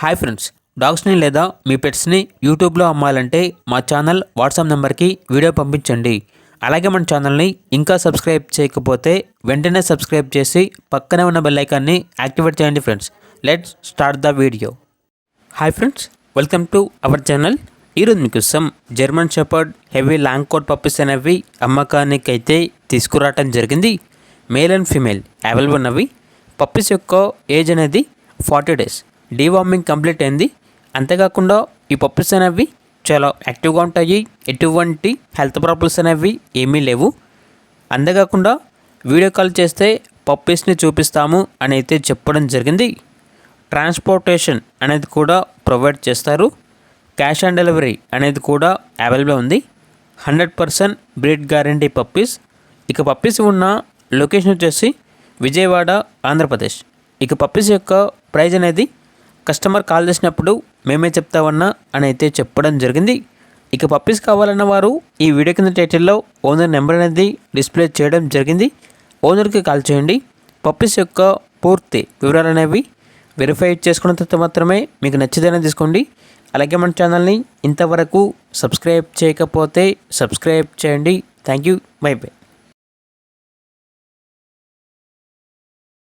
Hi friends, డాగ్స్ని లేదా మీ పెట్స్ని యూట్యూబ్లో అమ్మాలంటే మా ఛానల్ వాట్సాప్ నెంబర్కి వీడియో పంపించండి. అలాగే మన ఛానల్ని ఇంకా సబ్స్క్రైబ్ చేయకపోతే వెంటనే సబ్స్క్రైబ్ చేసి పక్కనే ఉన్న బెల్ ఐకాన్ని యాక్టివేట్ చేయండి friends. Let's start the video. Hi friends, welcome to our channel. ఈరోజు మీకోసం German shepherd heavy long coat puppies అనేవి అమ్మకానికి అయితే తీసుకురావటం జరిగింది. మేల్ అండ్ ఫీమేల్ అవైలబుల్ ఉన్నవి. పప్పీస్ యొక్క ఏజ్ అనేది 40 days. డీవార్మింగ్ కంప్లీట్ అయింది. అంతేకాకుండా ఈ పప్పీస్ అనేవి చాలా యాక్టివ్గా ఉంటాయి. ఎటువంటి హెల్త్ ప్రాబ్లమ్స్ అనేవి ఏమీ లేవు. అంతేకాకుండా వీడియో కాల్ చేస్తే పప్పీస్ని చూపిస్తాము అని అయితే చెప్పడం జరిగింది. ట్రాన్స్పోర్టేషన్ అనేది కూడా ప్రొవైడ్ చేస్తారు. క్యాష్ ఆన్ డెలివరీ అనేది కూడా అవైలబుల్ ఉంది. 100% బ్రీడ్ గ్యారంటీ పప్పీస్. ఇక పప్పీస్ ఉన్న లొకేషన్ వచ్చేసి విజయవాడ, ఆంధ్రప్రదేశ్. ఇక పప్పీస్ యొక్క ప్రైజ్ అనేది కస్టమర్ కాల్ చేసినప్పుడు మేమే చెప్తామన్నా అని అయితే చెప్పడం జరిగింది. ఇక పప్పీస్ కావాలన్న వారు ఈ వీడియో కింద టైటిల్లో ఓనర్ నెంబర్ అనేది డిస్ప్లే చేయడం జరిగింది. ఓనర్కి కాల్ చేయండి. పప్పీస్ యొక్క పూర్తి వివరాలు అనేవి వెరిఫై చేసుకున్న తర్వాత మాత్రమే మీకు నచ్చితేనే తీసుకోండి. అలాగే మన ఛానల్ని ఇంతవరకు సబ్స్క్రైబ్ చేయకపోతే సబ్స్క్రైబ్ చేయండి. Thank you. By by.